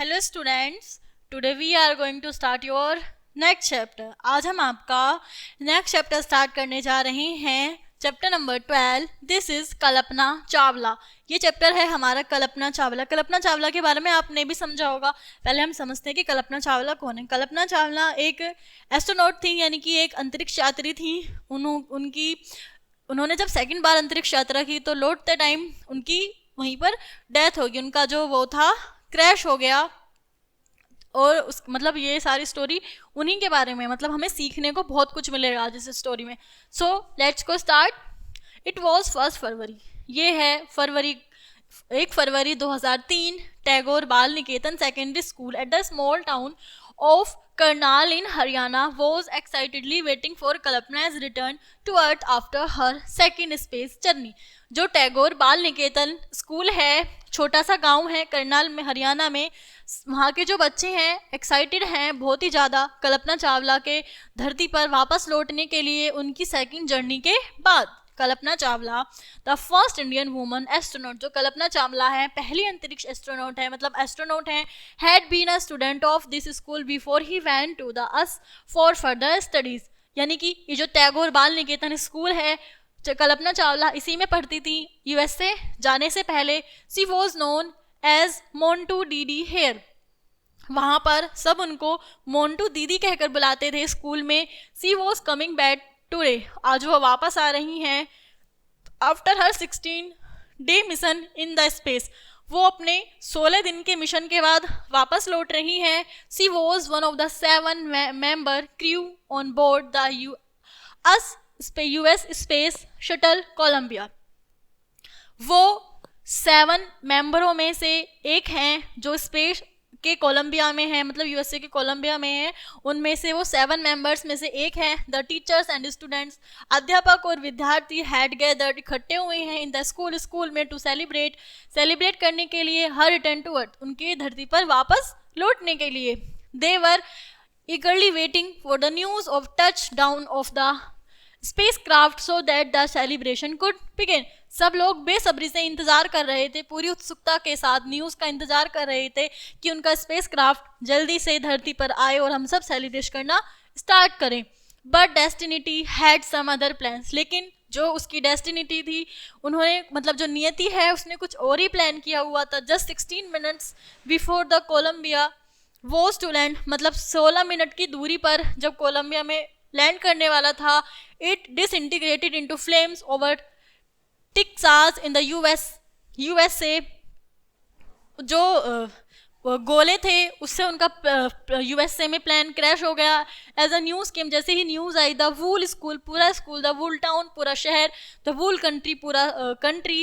Hello students, today we are going to start your next chapter. आज हम आपका next chapter start करने जा रहे हैं। Chapter number 12, this is Kalpana Chawla. ये चैप्टर है हमारा कल्पना चावला। कल्पना चावला के बारे में आपने भी समझा होगा। पहले हम समझते हैं कि कल्पना चावला कौन है। कल्पना चावला एक एस्ट्रोनॉट थी, यानी कि एक अंतरिक्ष यात्री थी। उन्होंने जब सेकंड बार अंतरिक्ष यात्रा की तो लौटते टाइम उनकी वहीं पर डेथ होगी। उनका जो वो था क्रैश हो गया। और मतलब ये सारी स्टोरी उन्हीं के बारे में, मतलब हमें सीखने को बहुत कुछ मिलेगा आज इस स्टोरी में। So let's go start. It was 1 February. ये है 1 फरवरी 2003। Tagore Bal Niketan secondary school at the small town of Karnal in Haryana was excitedly waiting for Kalpana's return to Earth after her second space journey। जो टैगोर बाल निकेतन स्कूल है, छोटा सा गांव है करनाल में, हरियाणा में। वहाँ के जो बच्चे हैं एक्साइटेड हैं बहुत ही ज़्यादा कल्पना चावला के धरती पर वापस लौटने के लिए उनकी सेकंड जर्नी के बाद। Kalpana Chawla the first Indian woman astronaut. जो कल्पना चावला है पहली अंतरिक्ष एस्ट्रोनॉट है, मतलब एस्ट्रोनॉट है। Had been a student of this school before he went to the US for further studies. यानी कि ये जो टैगोर बाल निकेतन स्कूल है, कल्पना चावला इसी में पढ़ती थी। यूएसए जाने से पहले सी वॉज नोन एज मोन्टू दीदी हेयर। वहाँ पर सब उनको मोन्टू दीदी कहकर बुलाते थे स्कूल में। सी वॉज कमिंग बैक टुडे। आज वो वापस आ रही हैं after her 16-day mission in the space. वो अपने 16 दिन के मिशन के बाद वापस लौट रही हैं। She was one of the 7 member crew on board the US space shuttle Columbia. वो 7 मेंबरों में से एक हैं जो स्पेस के कोलंबिया में है, मतलब यूएसए के कोलंबिया में है। उनमें से वो 7 मेंबर्स में से एक है। द टीचर्स एंड स्टूडेंट्स, अध्यापक और विद्यार्थी हैड गैदर्ड, इकट्ठे हुए हैं इन द स्कूल में टू सेलिब्रेट करने के लिए हर रिटर्न टू अर्थ, उनकी धरती पर वापस लौटने के लिए। दे वर eagerly waiting for the news of touchdown of the spacecraft so that the celebration could begin। सब लोग बेसब्री से इंतजार कर रहे थे, पूरी उत्सुकता के साथ न्यूज़ का इंतजार कर रहे थे कि उनका स्पेसक्राफ्ट जल्दी से धरती पर आए और हम सब सेलिब्रेट करना स्टार्ट करें। But destiny had some other plans. लेकिन जो उसकी डेस्टिनी थी, उन्होंने मतलब जो नियति है उसने कुछ और ही प्लान किया हुआ था। Just 16 minutes before the Columbia was to land, मतलब 16 मिनट की दूरी पर जब कोलंबिया में लैंड करने वाला था, it disintegrated into flames over Texas in the USA. जो गोले थे उससे उनका यूएसए में प्लान क्रैश हो गया। एज अ न्यूज़ केम, जैसे ही न्यूज़ आई, द वूल स्कूल, पूरा स्कूल, द वूल टाउन, पूरा शहर, द वूल कंट्री,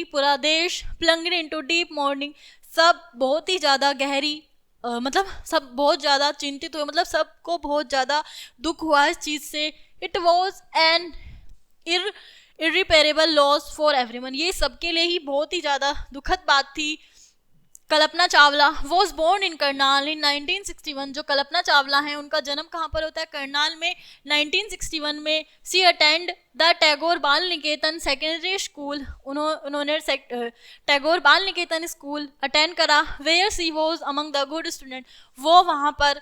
पूरा देश, प्लंगड इनटू डीप मॉर्निंग। सब बहुत ही ज़्यादा गहरी मतलब सब बहुत ज़्यादा चिंतित हुए, मतलब सबको बहुत ज़्यादा दुख हुआ इस चीज़ से। It was an irreparable loss for everyone. ये सबके लिए ही बहुत ही ज़्यादा दुखद बात थी। Kalpana Chawla was born in Karnal in 1961। जो कल्पना चावला हैं उनका जन्म कहाँ पर होता है? करनाल में, 1961 में। सी attend the Tagore Bal Niketan secondary school. उन्होंने टैगोर बाल निकेतन स्कूल अटेंड करा। Where she was among the good student. वो वहाँ पर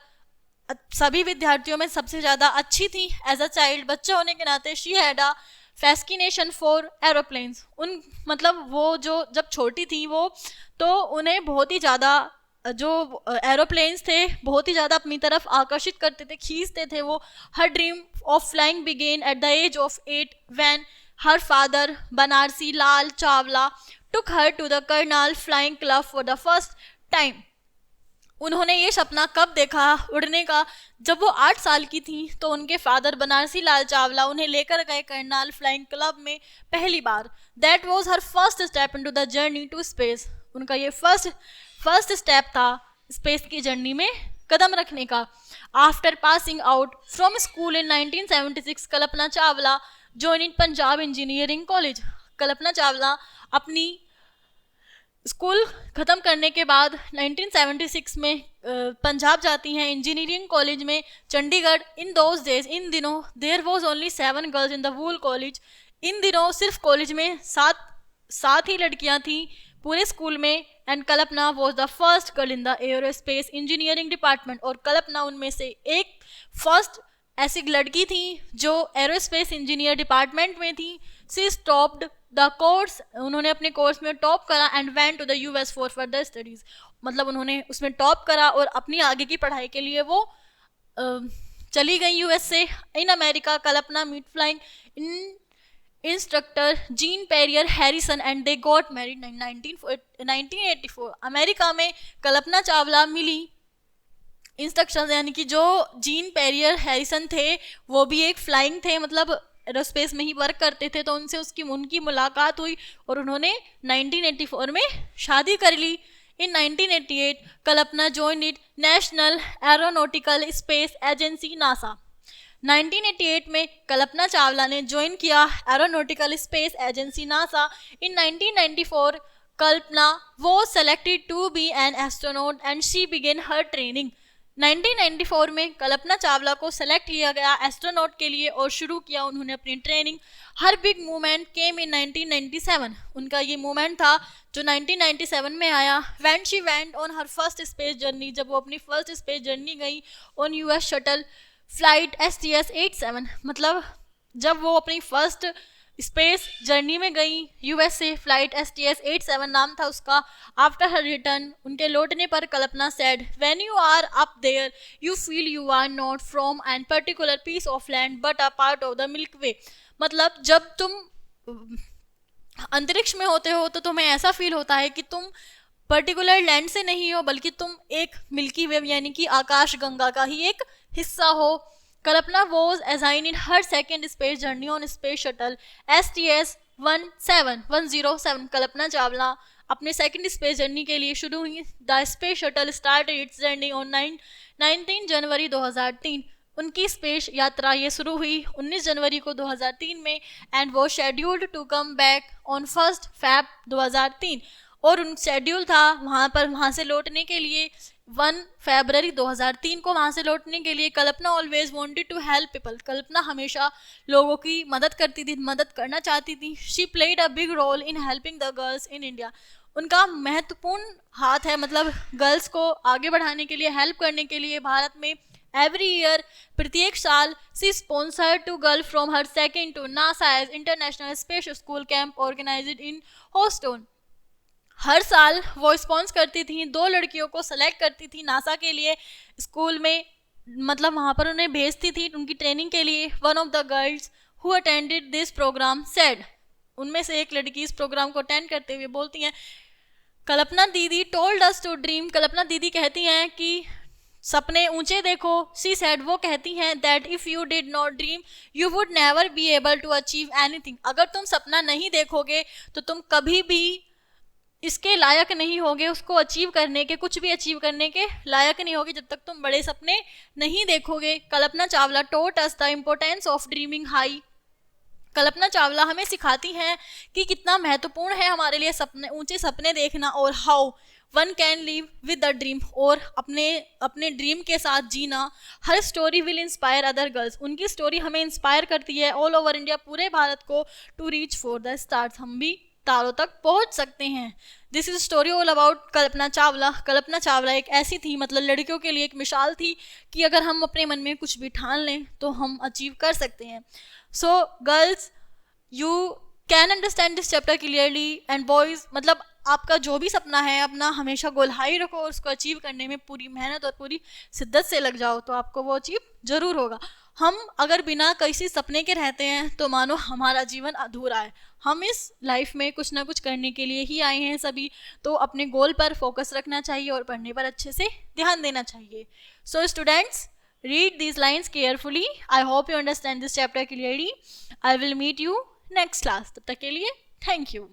सभी विद्यार्थियों में सबसे ज़्यादा अच्छी थी। एज अ चाइल्ड, बच्चे होने के नाते, she had a fascination for aeroplanes. मतलब वो जो जब छोटी थी वो, तो उन्हें बहुत ही ज़्यादा जो एरोप्लेन्स थे बहुत ही ज़्यादा अपनी तरफ आकर्षित करते थे, खींचते थे वो। Her dream of flying began at the age of 8 when her father Banarasi Lal Chawla took her to the Karnal flying club for the first time. उन्होंने ये सपना कब देखा उड़ने का? जब वो 8 साल की थी तो उनके फादर बनारसी लाल चावला उन्हें लेकर गए करनाल फ्लाइंग क्लब में पहली बार। That was her first step into the journey to space. उनका ये फर्स्ट स्टेप था स्पेस की जर्नी में कदम रखने का। After passing out from school in 1976, Kalpana Chawla joining Punjab engineering college. Kalpana Chawla अपनी स्कूल ख़त्म करने के बाद 1976 में पंजाब जाती हैं इंजीनियरिंग कॉलेज में, चंडीगढ़। इन दोज डेज, इन दिनों, there was only 7 girls in the whole college. इन दिनों सिर्फ कॉलेज में 7 ही लड़कियां थीं पूरे स्कूल में। And Kalpana was the first girl in the aerospace engineering department, और कल्पना उनमें से एक फर्स्ट ऐसी लड़की थी जो एरोस्पेस इंजीनियर डिपार्टमेंट में थी. शी टॉप्ड द कोर्स, उन्होंने अपने कोर्स में टॉप करा and went to the US for further studies, मतलब उन्होंने उसमें टॉप करा और अपनी आगे की पढ़ाई के लिए वो चली गई यूएस से. In America Kalpana meet flying instructor Jean Pierre Harrison and they got married in 1984. America में कल्पना चावला मिली इंस्ट्रक्शन, यानी कि जो जीन पेरियर हैरिसन थे वो भी एक फ्लाइंग थे, मतलब एरोस्पेस में ही वर्क करते थे, तो उनकी मुलाकात हुई और उन्होंने 1984 में शादी कर ली. In 1988, Kalpana joined it national aeronautical space agency NASA. 1988 में कल्पना चावला ने ज्वाइन किया aeronautical space agency NASA. In 1994, Kalpana was selected to be an astronaut and she began her training. 1994 में कल्पना चावला को सेलेक्ट किया गया एस्ट्रोनॉट के लिए और शुरू किया उन्होंने अपनी ट्रेनिंग. हर बिग मूवमेंट केम इन 1997, उनका ये मूवमेंट था जो 1997 में आया. When she went on her first space journey, जब वो अपनी फर्स्ट स्पेस जर्नी गई on US shuttle flight STS-87, मतलब जब वो अपनी फर्स्ट स्पेस जर्नी में गई यूएस से, फ्लाइट STS-87 नाम था उसका. आफ्टर हर रिटर्न, उनके लौटने पर Kalpana said, when you are up there you feel you are not from an particular piece of land but a part of the Milky Way. मतलब जब तुम अंतरिक्ष में होते हो तो तुम्हें ऐसा फील होता है कि तुम पर्टिकुलर लैंड से नहीं हो, बल्कि तुम एक मिल्की वे यानी कि आकाश गंगा का ही एक हिस्सा हो. कल्पना was assigned in her second space journey on space shuttle STS-107. Kalpana Chawla अपने सेकंड स्पेस जर्नी के लिए शुरू हुई. The space shuttle started it's journey on 19 जनवरी 2003. उनकी स्पेस यात्रा ये शुरू हुई 19 जनवरी को 2003 में एंड वो scheduled to come back on 1 Feb 2003, और उन शेड्यूल था वहाँ से लौटने के लिए 1 फरवरी 2003 को वहाँ से लौटने के लिए. Kalpana always wanted to help people, Kalpana हमेशा लोगों की मदद करती थी, मदद करना चाहती थी. She played a big role in helping the girls in India, उनका महत्वपूर्ण हाथ है, मतलब गर्ल्स को आगे बढ़ाने के लिए, हेल्प करने के लिए भारत में. एवरी ईयर, प्रत्येक साल, she sponsored two girl from her second to NASA as international space school camp organised in Houston. हर साल वो स्पॉन्स करती थी, 2 लड़कियों को सेलेक्ट करती थी नासा के लिए स्कूल में, मतलब वहाँ पर उन्हें भेजती थी उनकी ट्रेनिंग के लिए. One of the girls who attended this program said, उनमें से एक लड़की इस प्रोग्राम को अटेंड करते हुए बोलती हैं, कल्पना दीदी टोल्ड अस टू ड्रीम, कल्पना दीदी कहती हैं कि सपने ऊंचे देखो. शी सेड, वो कहती हैं that if you did not dream you would never be able to achieve anything, अगर तुम सपना नहीं देखोगे तो तुम कभी भी इसके लायक नहीं होगे, उसको अचीव करने के, कुछ भी अचीव करने के लायक नहीं होगे जब तक तुम बड़े सपने नहीं देखोगे. Kalpana Chawla taught us the importance of dreaming high, Kalpana Chawla हमें सिखाती हैं कि कितना महत्वपूर्ण है हमारे लिए सपने, ऊंचे सपने देखना, और how one can live with the dream, और अपने ड्रीम के साथ जीना. Her story will inspire other girls, उनकी स्टोरी हमें इंस्पायर करती है ऑल ओवर इंडिया, पूरे भारत को, to reach for the stars, हम भी तारों तक पहुंच सकते हैं. This is story all about Kalpana Chawla. Kalpana Chawla एक ऐसी थी, मतलब लड़कियों के लिए एक मिसाल थी कि अगर हम अपने मन में कुछ भी ठान लें तो हम अचीव कर सकते हैं. So girls, you can understand this chapter clearly, and boys, मतलब आपका जो भी सपना है अपना हमेशा गोल हाई रखो और उसको अचीव करने में पूरी मेहनत और पूरी शिद्दत से लग जाओ तो आपको वो अचीव जरूर होगा. हम अगर बिना किसी सपने के रहते हैं तो मानो हमारा जीवन अधूरा है. हम इस लाइफ में कुछ ना कुछ करने के लिए ही आए हैं सभी, तो अपने गोल पर फोकस रखना चाहिए और पढ़ने पर अच्छे से ध्यान देना चाहिए. So students, read these lines carefully. I hope you understand this chapter clearly. I will meet you next class. तब तक के लिए thank you.